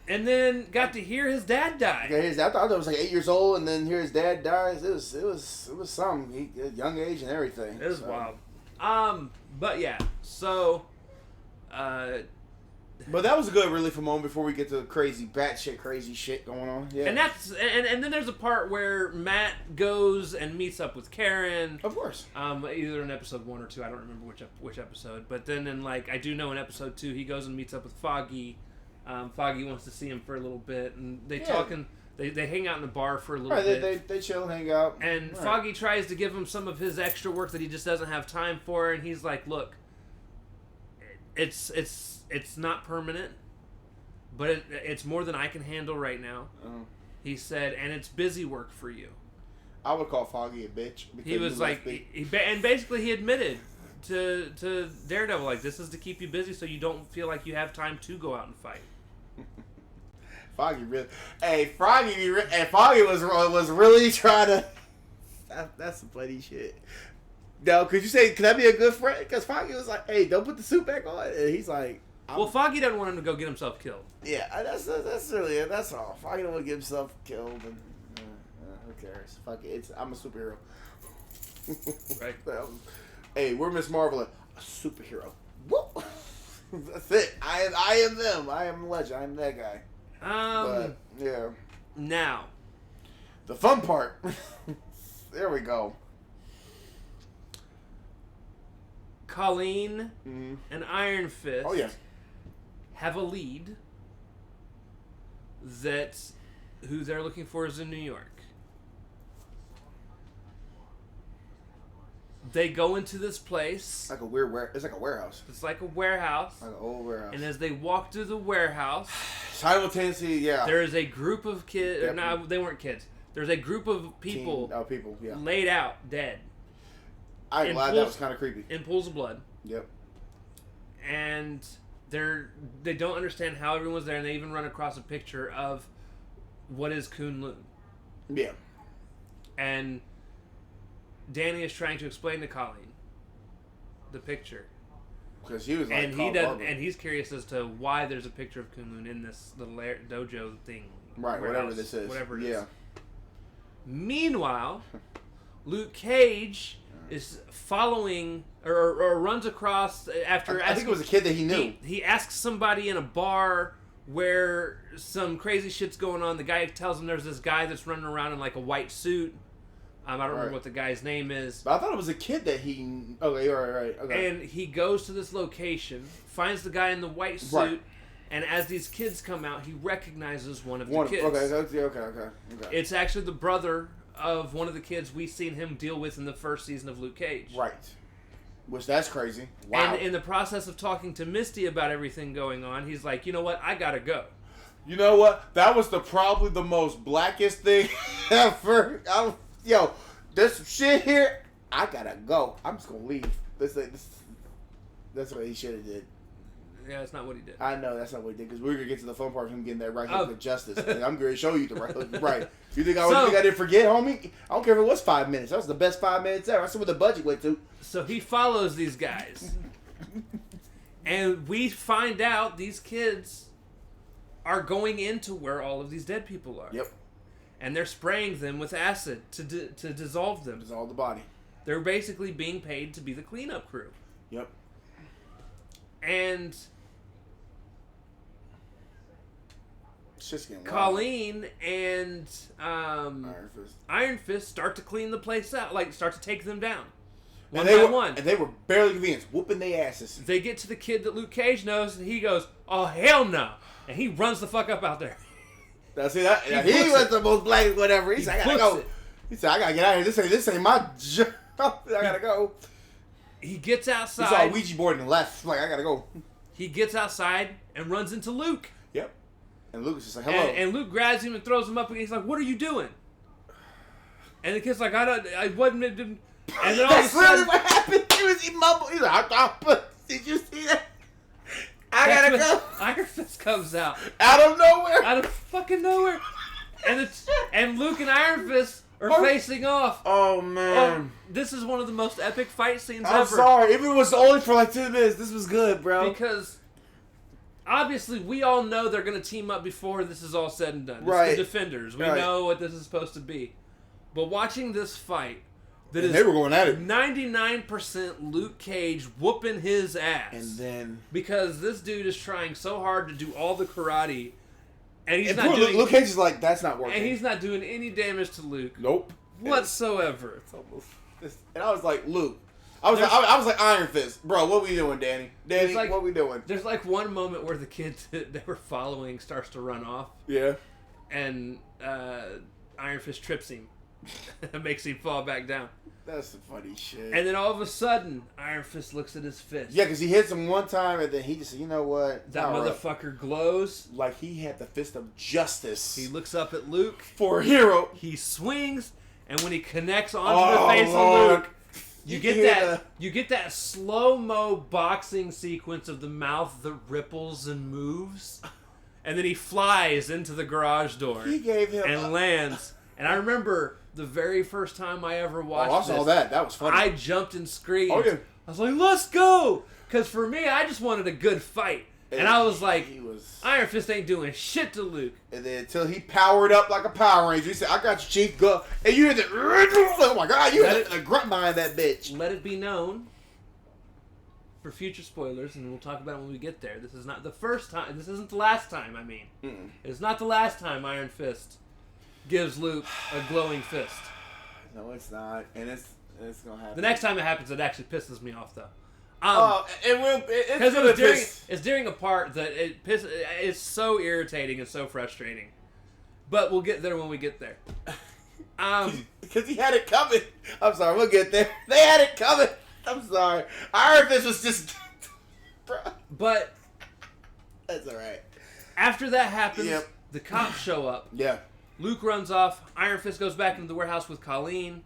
And then got to hear his dad die. Yeah, I thought it was 8 years old, and then hear his dad dies. It was something. At a young age and everything. It was wild. But yeah, so but that was a good relief moment before we get to the crazy shit going on. Yeah. And and then there's a part where Matt goes and meets up with Karen. Of course. Either in episode 1 or 2, I don't remember which episode. But then I do know in episode 2 he goes and meets up with Foggy. Foggy wants to see him for a little bit, and they talk and they hang out in the bar for a little bit. They chill, hang out. And Foggy tries to give him some of his extra work that he just doesn't have time for, and he's like, "Look, it's not permanent, but it's more than I can handle right now." He said, and it's busy work for you. I would call Foggy a bitch. He was like, and basically he admitted to Daredevil, like, this is to keep you busy so you don't feel like you have time to go out and fight. Foggy was really trying to. That's some funny shit. Now, could that be a good friend? Because Foggy was like, "Hey, don't put the suit back on," and he's like, "Well, Foggy doesn't want him to go get himself killed." Yeah, that's really it. That's all. Foggy don't want to get himself killed, and who cares? Fuck it. I'm a superhero. Right. Hey, we're Miss Marvel, a superhero. Whoop. That's it. I am them. I am legend. I am that guy. But, yeah. Now, the fun part. There we go. Colleen and Iron Fist have a lead that who they're looking for is in New York. They go into this place. It's like a warehouse. It's like a warehouse. Like an old warehouse. And as they walk through the warehouse, simultaneously, there is a group of kids. Yep. No, they weren't kids. There's a group of people. Laid out dead. I'm glad that was kind of creepy. In pools of blood. Yep. And they don't understand how everyone's there, and they even run across a picture of what is Kunlun. Yeah. And Danny is trying to explain to Colleen the picture. Because he was like, and he's curious as to why there's a picture of Kunlun in this little dojo thing. Right, whatever this is. Whatever it is. Meanwhile, Luke Cage is following or runs across after. I think it was a kid that he knew. He asks somebody in a bar where some crazy shit's going on. The guy tells him there's this guy that's running around in like a white suit. I don't remember what the guy's name is. But I thought it was a kid that he... Okay, right. Okay. And he goes to this location, finds the guy in the white suit, and as these kids come out, he recognizes one of the kids. Okay. It's actually the brother of one of the kids we seen him deal with in the first season of Luke Cage. Right. Which, that's crazy. Wow. And in the process of talking to Misty about everything going on, he's like, you know what? I gotta go. You know what? That was probably the most blackest thing ever. Yo, there's some shit here. I gotta go. I'm just gonna leave. That's what he should have did. Yeah, that's not what he did. I know that's not what he did because we're gonna get to the fun part of him getting that right hook of justice. And I'm gonna show you the right hook. Right. You think I didn't forget, homie? I don't care if it was 5 minutes. That was the best 5 minutes ever. I see what the budget went to. So he follows these guys, and we find out these kids are going into where all of these dead people are. Yep. And they're spraying them with acid to dissolve them. Dissolve the body. They're basically being paid to be the cleanup crew. Yep. And Colleen and Iron Fist start to clean the place out, like start to take them down. One by one. And they were barely convinced, whooping their asses. They get to the kid that Luke Cage knows, and he goes, "Oh, hell no." And he runs the fuck up out there. He was the most black whatever. He said, I gotta go. He said, I gotta get out of here. This ain't my job. I gotta go. He gets outside. He saw a Ouija board and left. Like, I gotta go. He gets outside and runs into Luke. Yep. And Luke is just like, hello. And Luke grabs him and throws him up, and he's like, "What are you doing?" And the kid's like, I wasn't. And then all That's of a sudden, literally what happened. He mumbled. He's like, did you see that? I gotta go. Iron Fist comes out. Out of nowhere. Out of fucking nowhere. And Luke and Iron Fist are facing off. Oh, man. This is one of the most epic fight scenes ever. I'm sorry. If it was only for like 10 minutes, this was good, bro. Because obviously we all know they're going to team up before this is all said and done. Right. It's the Defenders. We know what this is supposed to be. But watching this fight... they were going at it. 99% Luke Cage whooping his ass. And then... Because this dude is trying so hard to do all the karate. And he's not doing... Luke Cage is like, that's not working. And he's not doing any damage to Luke. Nope. Whatsoever. It's almost... And I was like, Luke. I was like Iron Fist. Bro, what we doing, Danny? What we doing? There's like one moment where the kid they were following starts to run off. Yeah. And Iron Fist trips him. and makes him fall back down. That's some funny shit. And then all of a sudden, Iron Fist looks at his fist. Yeah, because he hits him one time, and then he just said, you know what? That motherfucker glows. Like he had the fist of justice. He looks up at Luke. For a hero. He swings, and when he connects onto the face of Luke, you get that slow-mo boxing sequence of the mouth that ripples and moves. And then he flies into the garage door. He gave him and lands. And I remember the very first time I ever watched I saw that. That was funny. I jumped and screamed. Oh, yeah. I was like, let's go! Because for me, I just wanted a good fight. And I was like, Iron Fist ain't doing shit to Luke. And then until he powered up like a Power Ranger, he said, I got you, Chief, go. And you hear the, oh my God, you hear the grunt behind that bitch. Let it be known, for future spoilers, and we'll talk about it when we get there, this is not the first time, this isn't the last time, I mean. Mm-mm. It's not the last time Iron Fist gives Luke a glowing fist. No, it's not. And it's going to happen. The next time it happens, it actually pisses me off, though. It's during a part that it's so irritating and so frustrating. But we'll get there when we get there. Because he had it coming. I'm sorry, we'll get there. They had it coming. I'm sorry. Iron Fist was just... But... That's alright. After that happens, the cops show up. Yeah. Luke runs off. Iron Fist goes back into the warehouse with Colleen.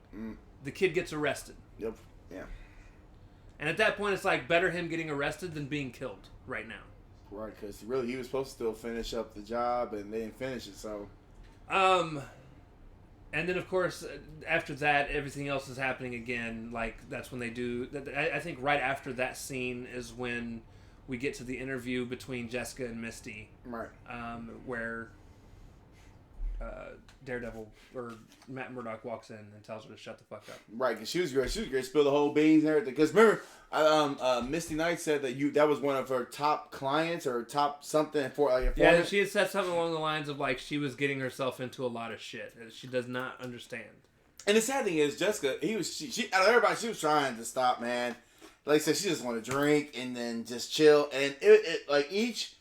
The kid gets arrested. Yep. Yeah. And at that point, it's like better him getting arrested than being killed right now. Right, because really he was supposed to still finish up the job, and they didn't finish it. So, And then, of course, after that, everything else is happening again. Like, that's when they do... I think right after that scene is when we get to the interview between Jessica and Misty. Right. Where Daredevil, or Matt Murdock, walks in and tells her to shut the fuck up. Right, because she was great. She was great. Spill the whole beans and everything. Because remember, Misty Knight said that was one of her top clients or top something for yeah, she had said something along the lines of like she was getting herself into a lot of shit that she does not understand. And the sad thing is, Jessica, she out of everybody, she was trying to stop, man. Like I said, she just wanted to drink and then just chill. And it's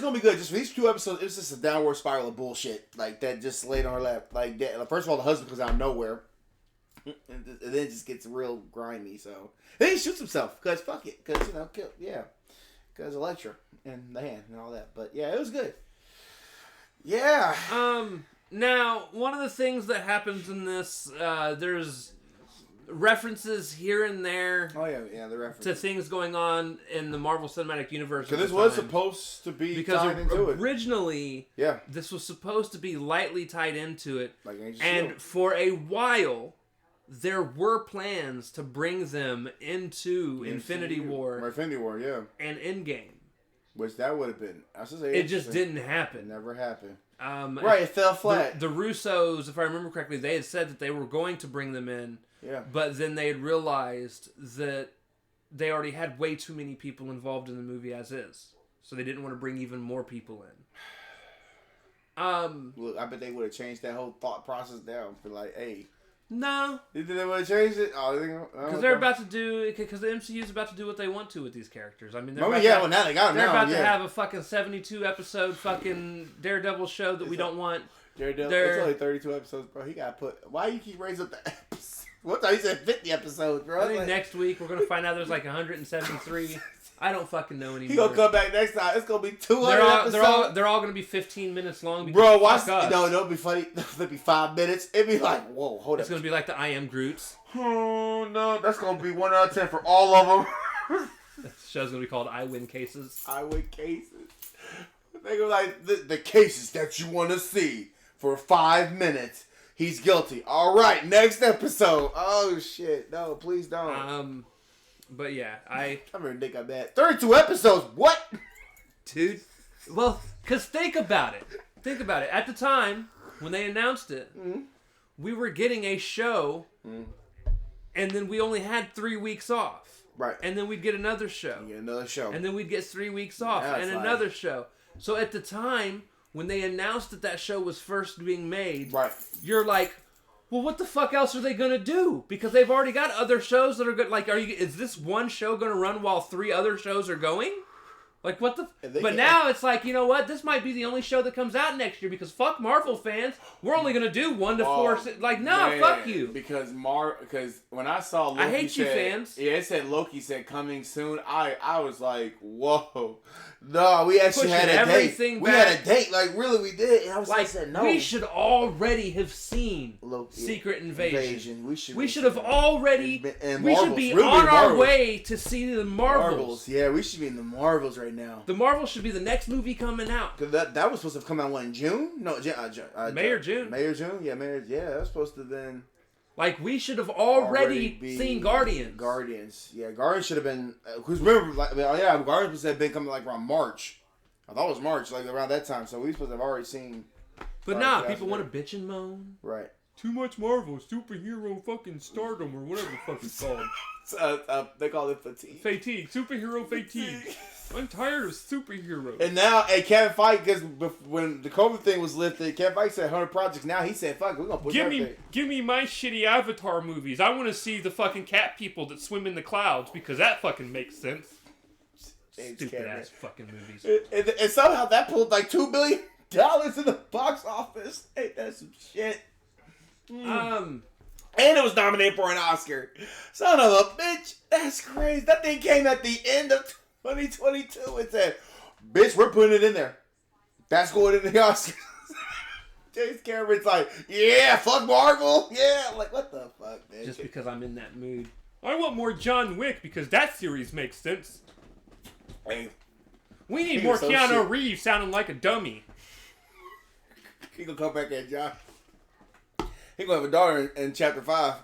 gonna be good. Just for these 2 episodes, it's just a downward spiral of bullshit like that. Just laid on her lap, like that. First of all, the husband comes out of nowhere, and then it just gets real grimy. So then he shoots himself because fuck it, because because Elektra and the hand and all that. But yeah, it was good. Yeah. Now, one of the things that happens in this, there's references here and there. Oh yeah, the references to things going on in the Marvel Cinematic Universe. Because this was supposed to be tied into it. Originally, this was supposed to be lightly tied into it, and for a while, there were plans to bring them into Infinity War. Infinity War, yeah, and Endgame. Which that would have been. I should say it just didn't happen. It never happened. Right, it fell flat. The Russos, if I remember correctly, they had said that they were going to bring them in. Yeah. But then they had realized that they already had way too many people involved in the movie as is. So they didn't want to bring even more people in. Look, I bet they would have changed that whole thought process down for like, hey. No. Did they want to change it? Because they're about to do... Because the MCU is about to do what they want to with these characters. I mean, they're about now they got them. They're about to have a fucking 72-episode fucking Daredevil show that we don't want. Daredevil, it's only 32 episodes, bro. He got put... Why you keep raising up the episodes? What time? He said 50 episodes, bro. I think next week we're going to find out there's like 173. I don't fucking know anymore. He going to come back next time. It's going to be 200 episodes. They're all going to be 15 minutes long. Bro, watch. No, it'll be funny. It'll be 5 minutes. It'll be like, whoa, hold up. It's going to be like the I Am Groots. Oh, no. That's going to be 1 out of 10 for all of them. The show's going to be called I Win Cases. I Win Cases. They go like, the cases that you want to see for 5 minutes. He's guilty. All right, next episode. Oh shit! No, please don't. But yeah, I remember Nick got mad. 32 episodes. What, dude? Well, cause think about it. At the time when they announced it, we were getting a show, and then we only had 3 weeks off. Right. And then we'd get another show. And then we'd get 3 weeks off and another show. So at the time, when they announced that show was first being made, you're like, well, what the fuck else are they gonna do? Because they've already got other shows that are good. Like, is this one show gonna run while 3 other shows are going? Like, what the... But now it's like, you know what? This might be the only show that comes out next year because fuck Marvel fans. We're only going to do 1 to 4... Like, no, fuck you. Because when I saw Loki... I hate you fans. Yeah, it said Loki said coming soon. I was like, whoa. No, we actually had a date. We had a date. Like, really, we did. And I was like, no. We should already have seen Loki, Secret Invasion. We should have already... We should be on our way to see the Marvels. Yeah, we should be in the Marvels right now. The Marvels should be the next movie coming out. Cause that was supposed to come out in June? No, May or June. May or June? Yeah, that was supposed to then... Like, we should have already seen Guardians. Yeah, Guardians should have been... Because remember, Guardians was have been coming like around March. I thought it was March, like around that time. So we supposed to have already seen... But nah, people want to bitch and moan. Right. Too much Marvel, superhero fucking stardom, or whatever the fuck it's called. They call it fatigue. Fatigue. Superhero fatigue. I'm tired of superheroes. And now, Kevin Feige, because when the COVID thing was lifted, Kevin Feige said 100 projects. Now he said, fuck, we're going to put Give me my shitty Avatar movies. I want to see the fucking cat people that swim in the clouds, because that fucking makes sense. Stupid ass fucking movies. And somehow that pulled like $2 billion in the box office. Ain't that some shit? And it was nominated for an Oscar. Son of a bitch. That's crazy. That thing came at the end of 2022 and said, bitch, we're putting it in there. That's going in the Oscars. James Cameron's like, yeah, fuck Marvel. Yeah. I'm like, what the fuck, man? Just because I'm in that mood. I want more John Wick because that series makes sense. Hey, we need more Keanu Reeves sounding like a dummy. He gonna come back at John. He gonna have a daughter in chapter 5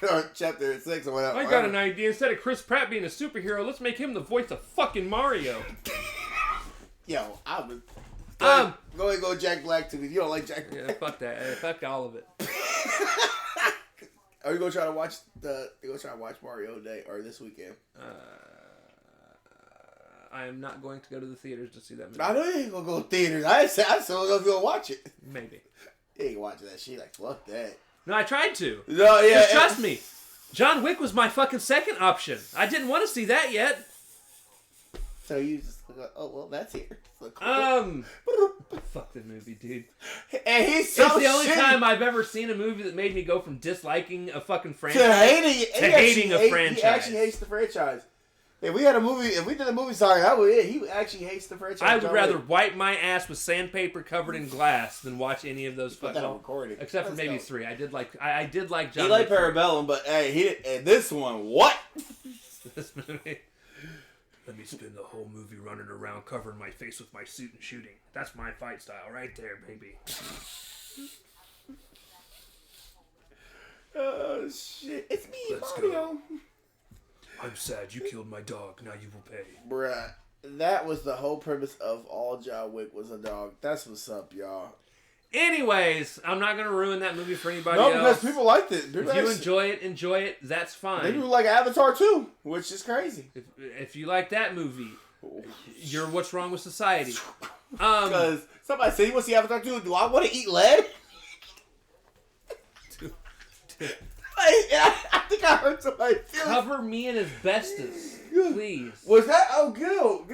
or chapter 6 or whatever. I got an idea. Instead of Chris Pratt being a superhero, let's make him the voice of fucking Mario. Yo, I would. Go ahead and go Jack Black too. If you don't like Jack Black. Yeah, fuck that. Fuck all of it. Are you gonna try to watch Mario today or this weekend? I am not going to go to the theaters to see that movie. I know you ain't gonna go to theaters. I said I was gonna watch it. Maybe. You ain't watching that shit. Like, fuck that. No, I tried to. No, yeah. Just trust me. John Wick was my fucking second option. I didn't want to see that yet. So you just go, oh, well, that's here. So fuck the movie, dude. And he's so It's the only shitty. time I've ever seen a movie that made me go from disliking a fucking franchise to hating a franchise. He actually hates the franchise. If we did a movie song, he actually hates the franchise. I would rather wipe my ass with sandpaper covered in glass than watch any of those Put that on recording. Except for maybe 3. I did like John. He liked Parabellum, but hey, and this one, what? This movie. Let me spend the whole movie running around covering my face with my suit and shooting. That's my fight style right there, baby. Oh shit! It's me, Let's Mario. go. I'm sad you killed my dog. Now you will pay. Bruh, that was the whole premise of all John Wick was a dog. That's what's up, y'all. Anyways, I'm not gonna ruin that movie for anybody No, else. because people liked it. If you enjoy it. That's fine. They people like Avatar too, which is crazy. If you like that movie, you're What's Wrong with Society. Because somebody said, you want to see Avatar 2? Do I want to eat lead? I think I heard somebody feel Cover me in asbestos, please. Was that? Oh, good.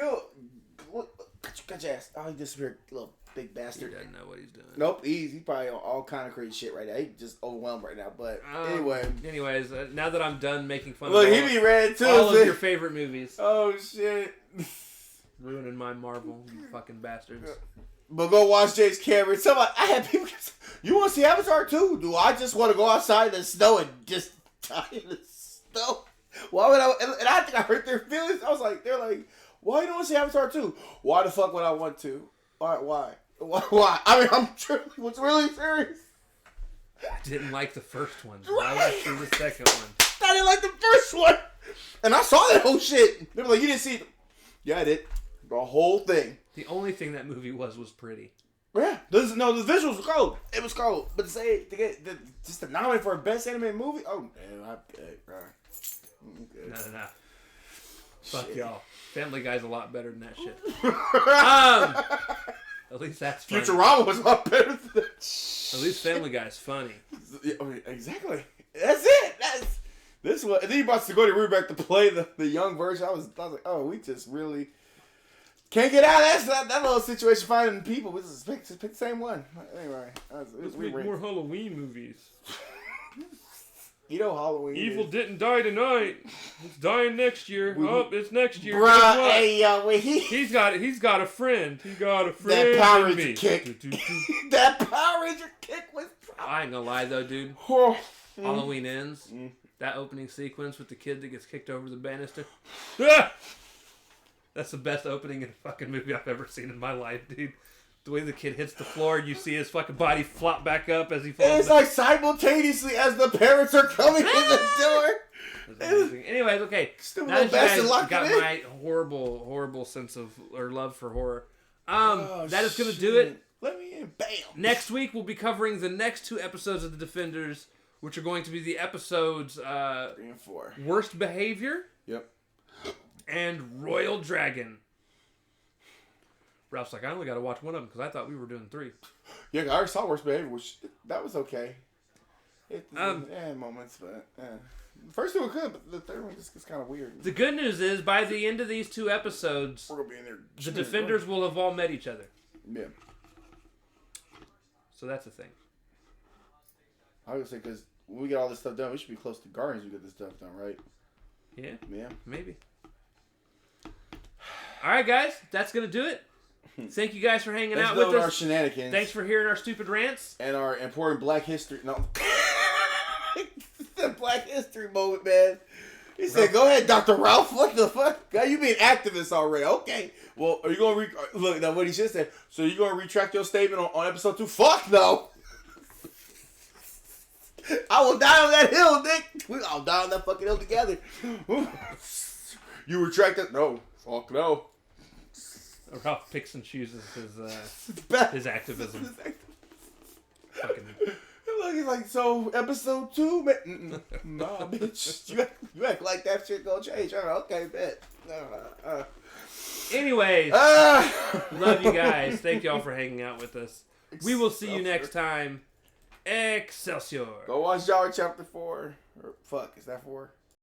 Got your ass. Oh, he disappeared, little big bastard. He doesn't know what he's doing. Nope, he's probably on all kind of crazy shit right now. He's just overwhelmed right now. But anyway. Anyways, now that I'm done making fun Look, of he be red too. all of your favorite movies. Oh, shit. Ruining my Marvel, you fucking bastards. But go watch James Cameron. I had people. You want to see Avatar 2? Do I just want to go outside in the snow and just die in the snow? Why would I? And I think I hurt their feelings. They're like, why you don't want to see Avatar 2? Why the fuck would I want to? Why? I mean, I'm really serious. I didn't like the first one. Why would I see the second one? I didn't like the first one. And I saw that whole shit. They were like, you didn't see it. Yeah, I did. The whole thing. The only thing that movie was pretty. Yeah. The visuals were cold. It was cold. But to get just to nominate for a best animated movie? Oh, man. No. Fuck y'all. Family Guy's a lot better than that shit. At least that's funny. Futurama was a lot better than that. At least Family Guy's funny. Yeah, I mean, exactly. That's it. That's this one. And then you brought Sigourney Weaver back to play the young version. I was like, oh, we just really can't get out of that little situation finding people. We just pick the same one. Anyway, let's make more Halloween movies. You know Halloween. Evil didn't die tonight. It's dying next year. It's next year. Bruh, hey, yo, he's got a friend. He got a friend. That Power Ranger kick. That Power Ranger kick was. I ain't gonna lie though, dude. Halloween ends. That opening sequence with the kid that gets kicked over the banister. That's the best opening in a fucking movie I've ever seen in my life, dude. The way the kid hits the floor, you see his fucking body flop back up as he falls. It's like simultaneously as the parents are coming in the door. Anyways, okay. Now that you guys got my horrible sense of or love for horror. That is gonna do it. Let me in. Bam. Next week we'll be covering the next 2 episodes of The Defenders, which are going to be the episodes 3 and 4. Worst Behavior. Yep. And Royal Dragon. Ralph's like, I only got to watch one of them because I thought we were doing 3. Yeah, I already saw Worst Behavior, which that was okay. It had moments, but the first 2 were good, but the third one just gets kind of weird. The good news is, by the end of these 2 episodes, we're gonna be in there. The Defenders will have all met each other. Yeah. So that's the thing. I would say because when we get all this stuff done, we should be close to Guardians. We get this stuff done, right? Yeah. Yeah. Maybe. All right, guys, that's gonna do it. Thank you guys for hanging out with us. Our shenanigans. Thanks for hearing our stupid rants. And our important Black History... No. The Black History moment, man. He said, go ahead, Dr. Ralph. What the fuck? God, you being activist already. Okay. Well, are you going to... Look, now what he should say. So you going to retract your statement on episode 2? Fuck no. I will die on that hill, Nick. We all die on that fucking hill together. You retract that? No. Fuck no. Ralph picks and chooses his activism. Fucking. Look, he's like, so episode 2, man. Nah, bitch. You act like that shit gonna change. Okay, bet. Anyways, love you guys. Thank y'all for hanging out with us. We will see you next time. Excelsior. Go watch Jar chapter 4. Or, fuck, is that 4?